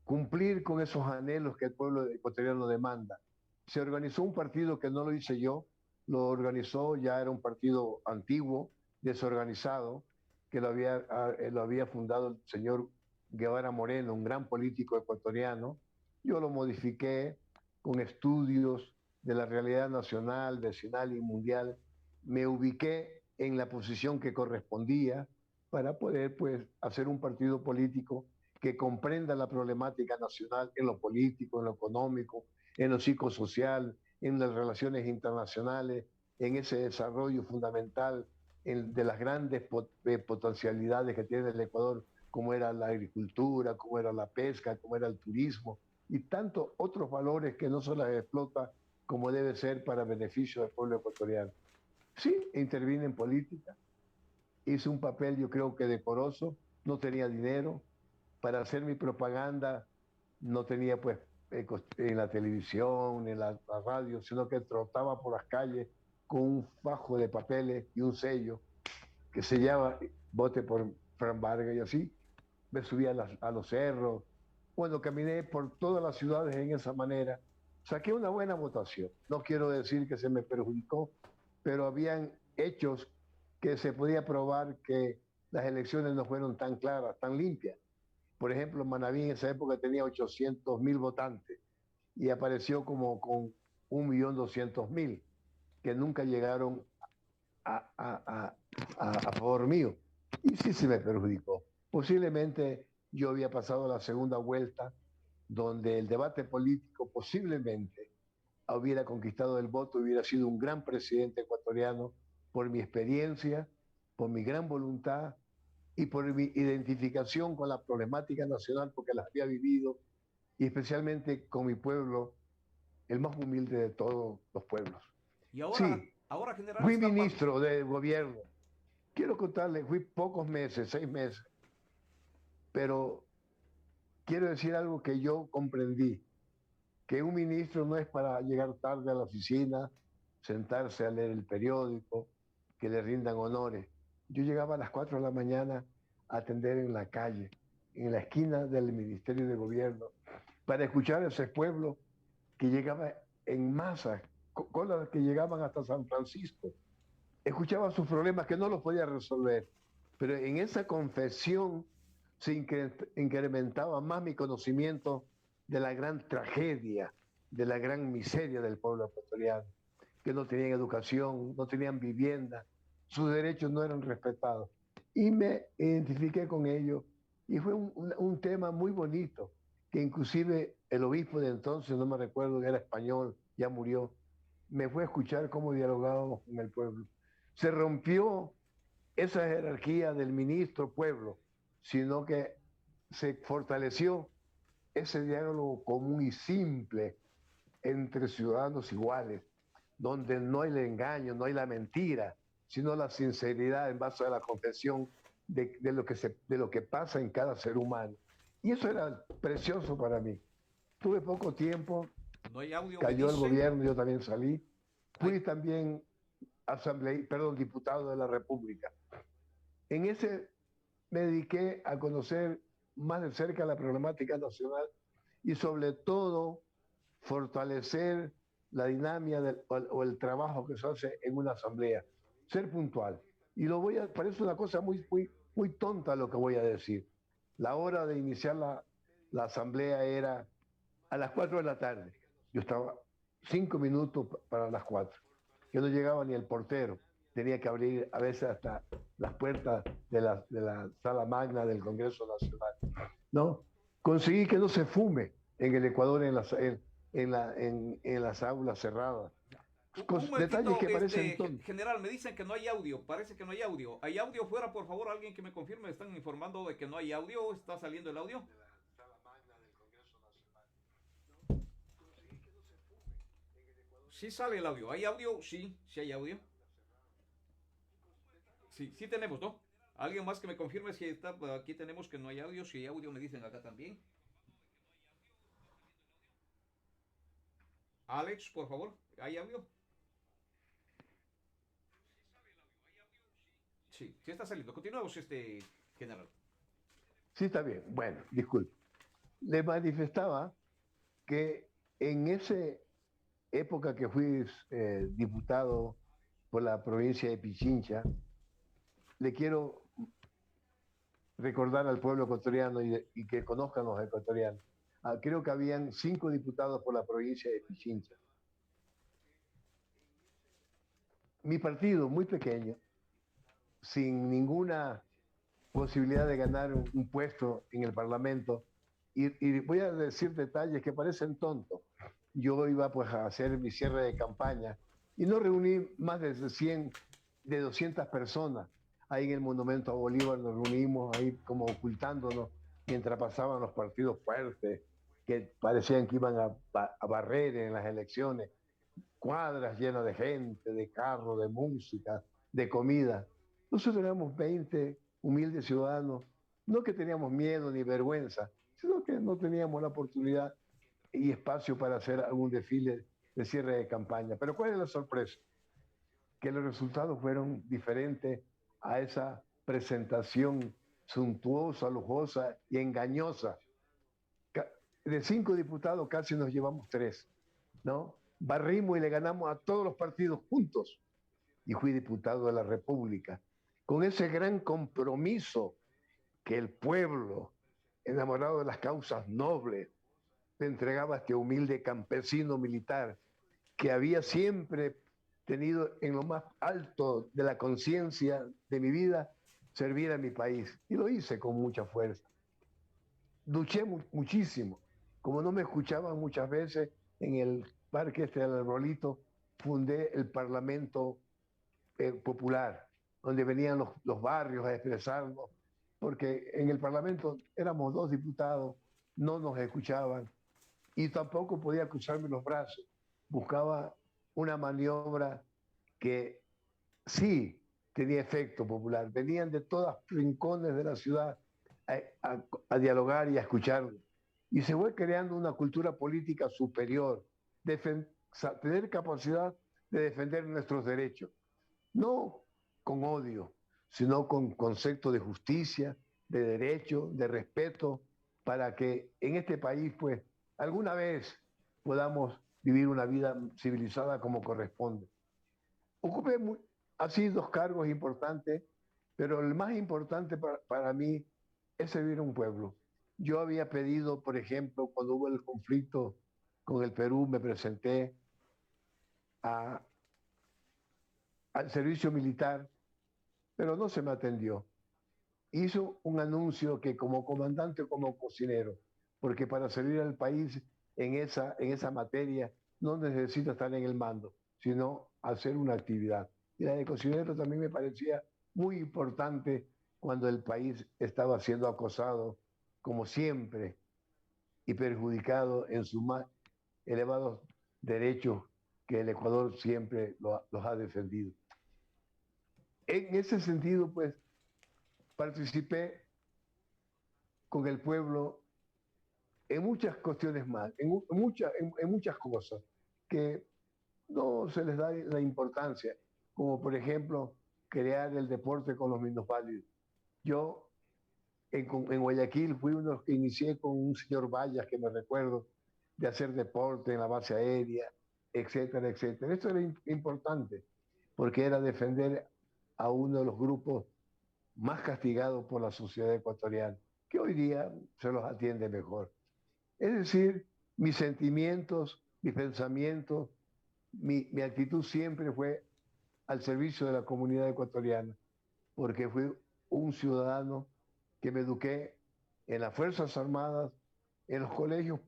cumplir con esos anhelos que el pueblo ecuatoriano demanda. Se organizó un partido que no lo hice yo, lo organizó, ya era un partido antiguo, desorganizado, que lo había fundado el señor Guevara Moreno, un gran político ecuatoriano. Yo lo modifiqué con estudios de la realidad nacional, vecinal y mundial. Me ubiqué en la posición que correspondía para poder pues, hacer un partido político que comprenda la problemática nacional en lo político, en lo económico, en lo psicosocial, en las relaciones internacionales, en ese desarrollo fundamental de las grandes potencialidades que tiene el Ecuador, como era la agricultura, como era la pesca, como era el turismo, y tantos otros valores que no se las explota como debe ser para beneficio del pueblo ecuatoriano. Sí, intervine en política, hice un papel yo creo que decoroso, no tenía dinero, para hacer mi propaganda no tenía pues en la televisión, en la radio, sino que trotaba por las calles con un fajo de papeles y un sello que se llama Vote por Fran Vargas y así. Me subía a los cerros. Bueno, caminé por todas las ciudades en esa manera. Saqué una buena votación. No quiero decir que se me perjudicó, pero habían hechos que se podía probar que las elecciones no fueron tan claras, tan limpias. Por ejemplo, Manaví en esa época tenía 800.000 votantes y apareció como con 1.200.000 que nunca llegaron a favor mío. Y sí se me perjudicó. Posiblemente yo había pasado la segunda vuelta donde el debate político posiblemente hubiera conquistado el voto, hubiera sido un gran presidente ecuatoriano por mi experiencia, por mi gran voluntad y por mi identificación con la problemática nacional porque las había vivido y especialmente con mi pueblo, el más humilde de todos los pueblos.
Y
Sí,
ahora general
fui
está...
ministro de gobierno. Quiero contarle, fui pocos meses, 6 meses, pero quiero decir algo que yo comprendí, que un ministro no es para llegar tarde a la oficina, sentarse a leer el periódico, que le rindan honores. Yo llegaba a las 4 de la mañana a atender en la calle. en la esquina del Ministerio de Gobierno para escuchar a ese pueblo que llegaba en masa, colas que llegaban hasta San Francisco. Escuchaba sus problemas que no los podía resolver, pero en esa confesión se incrementaba más mi conocimiento de la gran tragedia, de la gran miseria del pueblo ecuatoriano, que no tenían educación, no tenían vivienda, sus derechos no eran respetados. Y me identifiqué con ello y fue un tema muy bonito, que inclusive el obispo de entonces, no me recuerdo, era español, ya murió, me fue a escuchar cómo dialogábamos con el pueblo. Se rompió esa jerarquía del ministro pueblo, sino que se fortaleció ese diálogo común y simple entre ciudadanos iguales, donde no hay el engaño, no hay la mentira, sino la sinceridad en base a la confesión de lo que pasa en cada ser humano. Y eso era precioso para mí. Tuve poco tiempo,
No hay audio, me
cayó el
dicen.
gobierno, yo también salí.
Ay,
Fui también diputado de la República. En ese me dediqué a conocer más de cerca la problemática nacional y sobre todo fortalecer la dinámica o el trabajo que se hace en una asamblea, ser puntual. Y parece una cosa muy tonta lo que voy a decir. La hora de iniciar la asamblea era a las 4 de la tarde. Yo estaba 5 minutos para las 4. Yo no llegaba ni el portero. Tenía que abrir a veces hasta las puertas de la sala magna del Congreso Nacional. ¿No? Conseguí que no se fume en el Ecuador en las aulas cerradas.
un
Detalles
momentito,
que parecen tontos.
general, me dicen que no hay audio. Parece que no hay audio. ¿Hay audio fuera, por favor? Alguien que me confirme. Están informando de que no hay audio. ¿Está saliendo el audio? Sí sale el audio. ¿Hay audio? Sí, sí hay audio. Sí, sí tenemos, ¿no? Alguien más que me confirme si está. Aquí tenemos que no hay audio. Si hay audio, me dicen acá también. Alex, por favor, ¿hay audio? Sí, sí está saliendo. Continuamos, general.
Sí, está bien. Bueno, disculpe. Le manifestaba que en esa época que fui diputado por la provincia de Pichincha, le quiero recordar al pueblo ecuatoriano y que conozcan los ecuatorianos. Creo que habían 5 diputados por la provincia de Pichincha. Mi partido, muy pequeño, sin ninguna posibilidad de ganar un puesto en el Parlamento, y voy a decir detalles que parecen tontos. Yo iba pues a hacer mi cierre de campaña y no reuní más de 100, de 200 personas. Ahí en el Monumento a Bolívar nos reunimos ahí como ocultándonos mientras pasaban los partidos fuertes que parecían que iban a barrer en las elecciones. Cuadras llenas de gente, de carros, de música, de comida. Nosotros éramos 20 humildes ciudadanos, no que teníamos miedo ni vergüenza, sino que no teníamos la oportunidad y espacio para hacer algún desfile de cierre de campaña. Pero ¿cuál es la sorpresa? Que los resultados fueron diferentes a esa presentación suntuosa, lujosa y engañosa. De 5 diputados casi nos llevamos 3, ¿no? Barrimos y le ganamos a todos los partidos juntos y fui diputado de la República con ese gran compromiso que el pueblo, enamorado de las causas nobles, le entregaba a este humilde campesino militar que había siempre tenido en lo más alto de la conciencia de mi vida servir a mi país. Y lo hice con mucha fuerza. Luché muchísimo. Como no me escuchaban muchas veces, en el parque del Arbolito fundé el Parlamento Popular, donde venían los barrios a expresarnos, porque en el Parlamento éramos 2 diputados, no nos escuchaban y tampoco podía cruzarme los brazos. Buscaba una maniobra que sí tenía efecto popular. Venían de todos rincones de la ciudad a dialogar y a escuchar. Y se fue creando una cultura política superior, tener capacidad de defender nuestros derechos, no con odio, sino con concepto de justicia, de derecho, de respeto, para que en este país, pues, alguna vez podamos vivir una vida civilizada como corresponde. Ocupé así dos cargos importantes, pero el más importante para mí es servir a un pueblo. Yo había pedido, por ejemplo, cuando hubo el conflicto con el Perú, me presenté a, al servicio militar, pero no se me atendió. Hizo un anuncio que como comandante o como cocinero, porque para servir al país en esa materia no necesita estar en el mando, sino hacer una actividad. Y la de cocinero también me parecía muy importante cuando el país estaba siendo acosado, como siempre, y perjudicado en sus más elevados derechos que el Ecuador siempre los ha defendido. En ese sentido, pues, participé con el pueblo en muchas cuestiones más, en muchas cosas que no se les da la importancia, como por ejemplo crear el deporte con los minusválidos. Yo en Guayaquil fui uno de los que inicié con un señor Vallas, que me recuerdo, de hacer deporte en la base aérea, etcétera, etcétera. Esto era importante, porque era defender a uno de los grupos más castigados por la sociedad ecuatoriana, que hoy día se los atiende mejor. Es decir, mis sentimientos, mis pensamientos, mi actitud siempre fue al servicio de la comunidad ecuatoriana, porque fui un ciudadano que me eduqué en las Fuerzas Armadas, en los colegios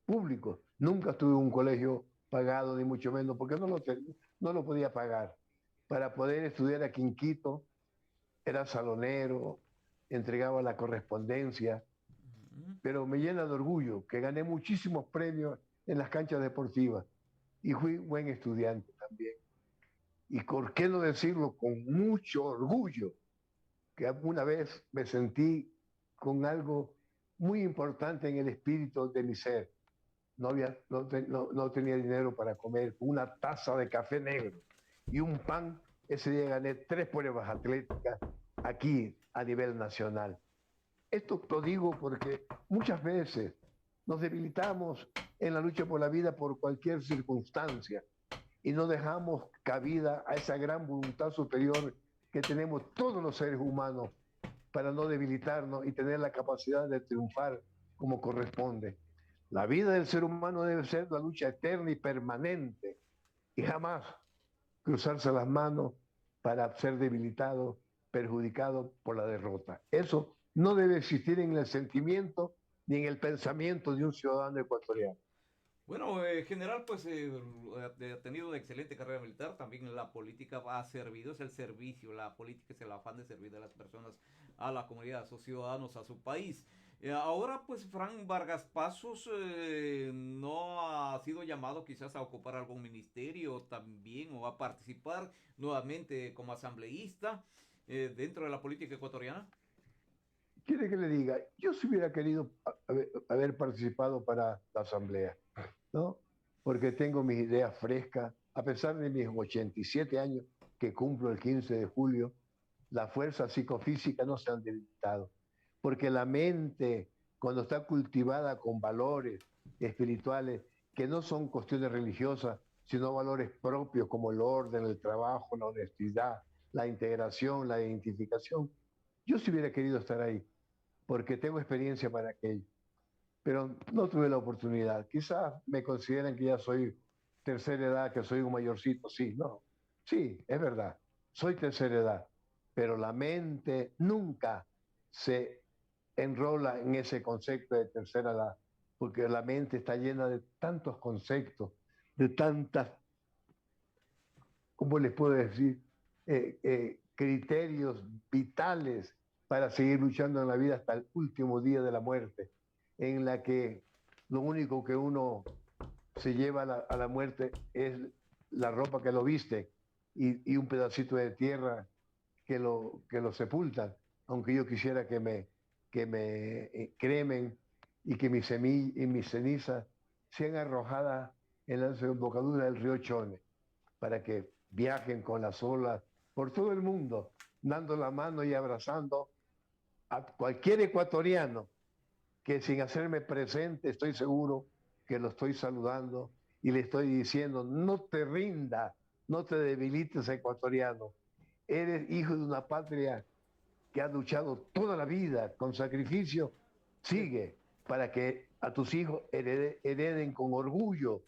públicos. Nunca estuve en un colegio pagado, ni mucho menos, porque no lo podía pagar. Para poder estudiar aquí en Quito, era salonero, entregaba la correspondencia, pero me llena de orgullo que gané muchísimos premios en las canchas deportivas y fui buen estudiante también. Y por qué no decirlo con mucho orgullo, que alguna vez me sentí con algo muy importante en el espíritu de mi ser. No tenía dinero para comer, con una taza de café negro y un pan. Ese día gané 3 pruebas atléticas aquí a nivel nacional. Esto lo digo porque muchas veces nos debilitamos en la lucha por la vida por cualquier circunstancia y no dejamos cabida a esa gran voluntad superior que tenemos todos los seres humanos para no debilitarnos y tener la capacidad de triunfar como corresponde. La vida del ser humano debe ser una lucha eterna y permanente y jamás cruzarse las manos para ser debilitado, perjudicado por la derrota. Eso no debe existir en el sentimiento ni en el pensamiento de un ciudadano ecuatoriano.
Bueno, general, pues ha tenido una excelente carrera militar. También la política ha servido, es el servicio. La política es el afán de servir a las personas, a la comunidad, a sus ciudadanos, a su país. Ahora, pues, Fran Vargas Pasos no ha sido llamado quizás a ocupar algún ministerio también o a participar nuevamente como asambleísta dentro de la política ecuatoriana.
Quiere que le diga, yo si hubiera querido haber participado para la asamblea, ¿no? Porque tengo mis ideas frescas, a pesar de mis 87 años que cumplo el 15 de julio, las fuerzas psicofísicas no se han debilitado, porque la mente, cuando está cultivada con valores espirituales, que no son cuestiones religiosas, sino valores propios como el orden, el trabajo, la honestidad, la integración, la identificación, yo si hubiera querido estar ahí, porque tengo experiencia para aquello, pero no tuve la oportunidad. Quizás me consideren que ya soy tercera edad, que soy un mayorcito, sí, no, sí, es verdad, soy tercera edad, pero la mente nunca se enrola en ese concepto de tercera edad, porque la mente está llena de tantos conceptos, de tantas, ¿cómo les puedo decir? Criterios vitales para seguir luchando en la vida hasta el último día de la muerte, en la que lo único que uno se lleva a la muerte es la ropa que lo viste y un pedacito de tierra que lo sepultan, aunque yo quisiera que me cremen y que mis cenizas sean arrojadas en la desembocadura del río Chone, para que viajen con las olas por todo el mundo, dando la mano y abrazando a cualquier ecuatoriano que sin hacerme presente estoy seguro que lo estoy saludando y le estoy diciendo, no te rinda, no te debilites ecuatoriano. Eres hijo de una patria que ha luchado toda la vida con sacrificio.
Sí.
Sigue para que a tus hijos hereden con orgullo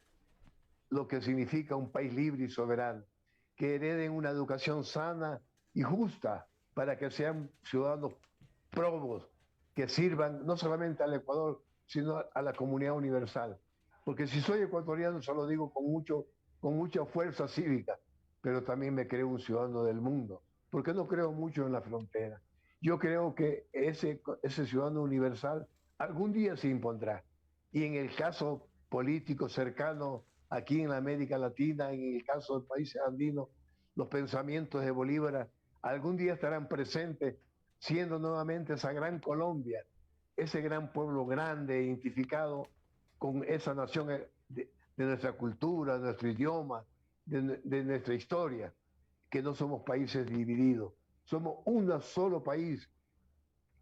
lo que significa un país libre y soberano, que hereden una educación sana y justa para que sean ciudadanos probos, que sirvan no solamente al Ecuador, sino a la comunidad universal. Porque si soy ecuatoriano, se lo digo con mucha fuerza cívica, pero también me creo un ciudadano del mundo, porque no creo mucho en la frontera. Yo creo que ese ciudadano universal algún día se impondrá. Y en el caso político cercano aquí en la América Latina, en el caso de países andinos, los pensamientos de Bolívar algún día estarán presentes, siendo nuevamente esa gran Colombia, ese gran pueblo grande, identificado con esa nación de nuestra cultura, de nuestro idioma, de nuestra historia, que no somos países divididos, somos un solo país,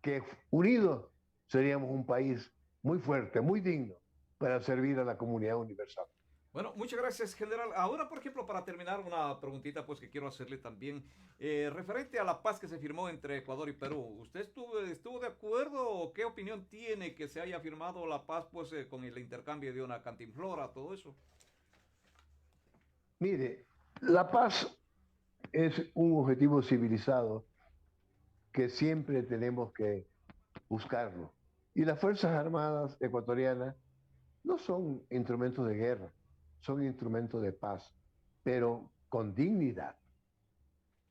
que unidos seríamos un país muy fuerte, muy digno para servir a la comunidad universal.
Bueno, muchas gracias, general. Ahora, por ejemplo, para terminar, una preguntita pues que quiero hacerle también, referente a la paz que se firmó entre Ecuador y Perú. ¿Usted estuvo de acuerdo o qué opinión tiene que se haya firmado la paz pues con el intercambio de una cantinflora, todo eso?
Mire, la paz es un objetivo civilizado que siempre tenemos que buscarlo. Y las Fuerzas Armadas ecuatorianas no son instrumentos de guerra, son instrumentos de paz, pero con dignidad.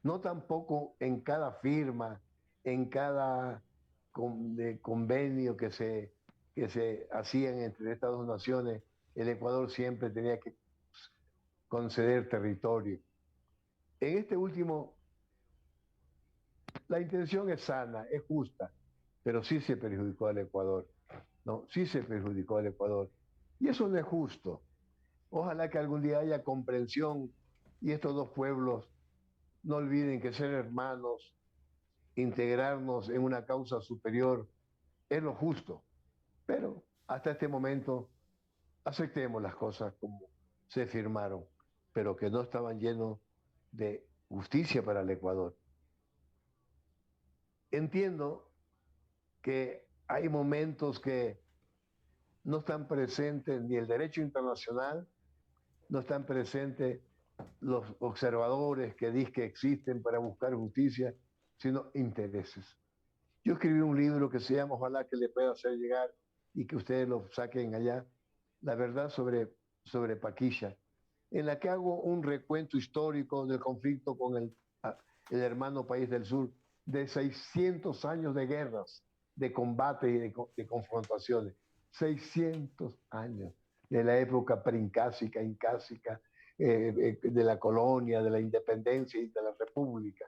No tampoco en cada firma, en cada convenio que se hacían entre estas dos naciones, el Ecuador siempre tenía que conceder territorio. En este último, la intención es sana, es justa, pero sí se perjudicó al Ecuador, ¿no? Sí se perjudicó al Ecuador. Y eso no es justo. Ojalá que algún día haya comprensión y estos dos pueblos no olviden que ser hermanos, integrarnos en una causa superior, es lo justo. Pero hasta este momento aceptemos las cosas como se firmaron, pero que no estaban llenos de justicia para el Ecuador. Entiendo que hay momentos que no están presentes ni el derecho internacional, no están presentes los observadores que dicen que existen para buscar justicia, sino intereses. Yo escribí un libro que se llama, ojalá que le pueda hacer llegar y que ustedes lo saquen allá, La verdad sobre Paquilla, en la que hago un recuento histórico del conflicto con el hermano país del sur, de 600 años de guerras, de combate y de confrontaciones. 600 años de la época preincásica, incásica, de la colonia, de la independencia y de la república,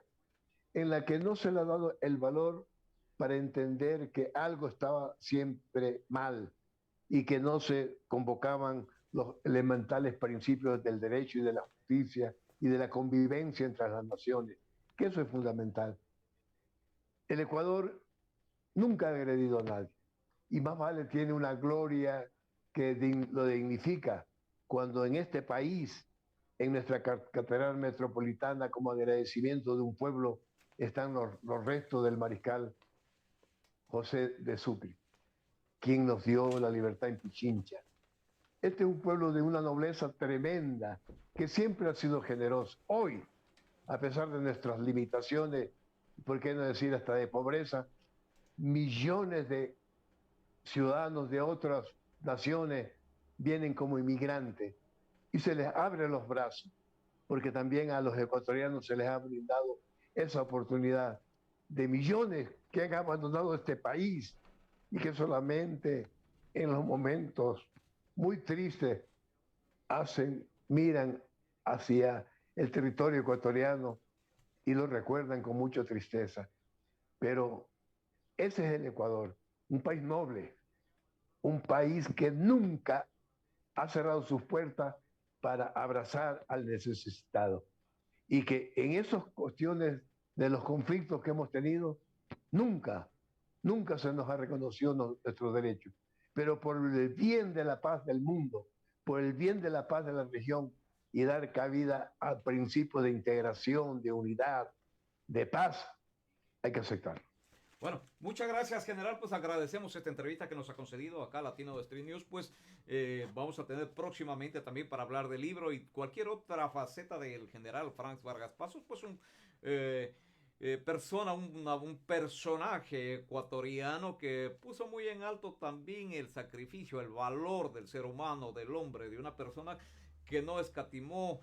en la que no se le ha dado el valor para entender que algo estaba siempre mal y que no se convocaban los elementales principios del derecho y de la justicia y de la convivencia entre las naciones, que eso es fundamental. El Ecuador nunca ha agredido a nadie y más vale tiene una gloria que lo dignifica cuando en este país, en nuestra catedral metropolitana, como agradecimiento de un pueblo, están los restos del mariscal José de Sucre, quien nos dio la libertad en Pichincha. Este es un pueblo de una nobleza tremenda, que siempre ha sido generoso. Hoy, a pesar de nuestras limitaciones, por qué no decir hasta de pobreza, millones de ciudadanos de otras naciones vienen como inmigrantes y se les abren los brazos, porque también a los ecuatorianos se les ha brindado esa oportunidad de millones que han abandonado este país y que solamente en los momentos muy tristes miran hacia el territorio ecuatoriano y lo recuerdan con mucha tristeza. Pero ese es el Ecuador, un país noble, un país que nunca ha cerrado sus puertas para abrazar al necesitado y que en esas cuestiones de los conflictos que hemos tenido, nunca Nunca se nos ha reconocido nuestros derechos. Pero por el bien de la paz del mundo, por el bien de la paz de la región y dar cabida al principio de integración, de unidad, de paz, hay que aceptarlo.
Bueno, muchas gracias, general. Pues agradecemos esta entrevista que nos ha concedido acá Latino Street News. Pues vamos a tener próximamente también para hablar del libro y cualquier otra faceta del general Franz Vargas Pasos. Pues un personaje ecuatoriano que puso muy en alto también el sacrificio, el valor del ser humano, del hombre, de una persona que no escatimó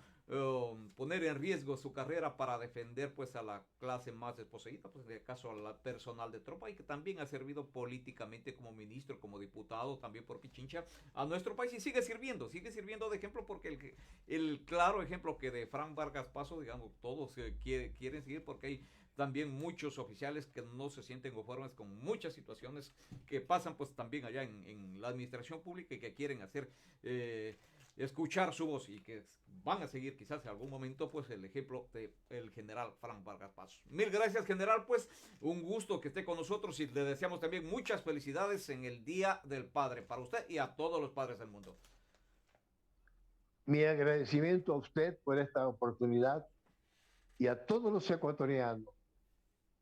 poner en riesgo su carrera para defender pues a la clase más desposeída, pues en el caso a la personal de tropa, y que también ha servido políticamente como ministro, como diputado, también por Pichincha a nuestro país, y sigue sirviendo de ejemplo, porque el claro ejemplo que de Fran Vargas Paso, digamos, todos quieren seguir, porque hay también muchos oficiales que no se sienten conformes con muchas situaciones que pasan pues también allá en la administración pública, y que quieren hacer escuchar su voz, y que van a seguir quizás en algún momento pues el ejemplo de el general Frank Vargas Pasos. Mil gracias, general, pues un gusto que esté con nosotros, y le deseamos también muchas felicidades en el Día del Padre para usted y a todos los padres del mundo.
Mi agradecimiento a usted por esta oportunidad y a todos los ecuatorianos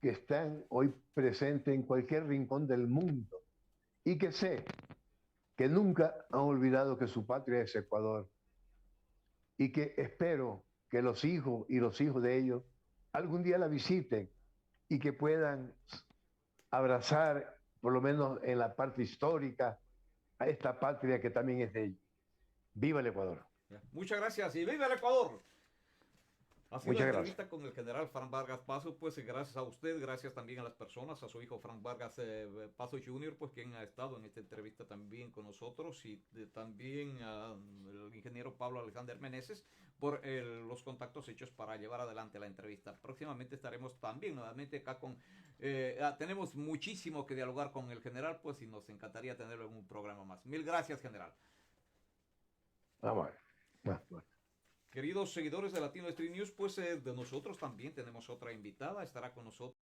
que están hoy presentes en cualquier rincón del mundo y que sé que nunca han olvidado que su patria es Ecuador, y que espero que los hijos y los hijos de ellos algún día la visiten y que puedan abrazar, por lo menos en la parte histórica, a esta patria que también es de ellos. ¡Viva el Ecuador!
Muchas gracias y viva el Ecuador. Ha sido
Muchas
una
gracias.
entrevista con el general Frank Vargas Paso, pues gracias a usted, gracias también a las personas, a su hijo Frank Vargas Paso Jr., pues quien ha estado en esta entrevista también con nosotros, y también al ingeniero Pablo Alexander Meneses por los contactos hechos para llevar adelante la entrevista. Próximamente estaremos también nuevamente acá tenemos muchísimo que dialogar con el general, pues, y nos encantaría tenerlo en un programa más. Mil gracias, general.
Vamos a ver. Bueno.
Queridos seguidores de Latino Street News, pues de nosotros también tenemos otra invitada, estará con nosotros.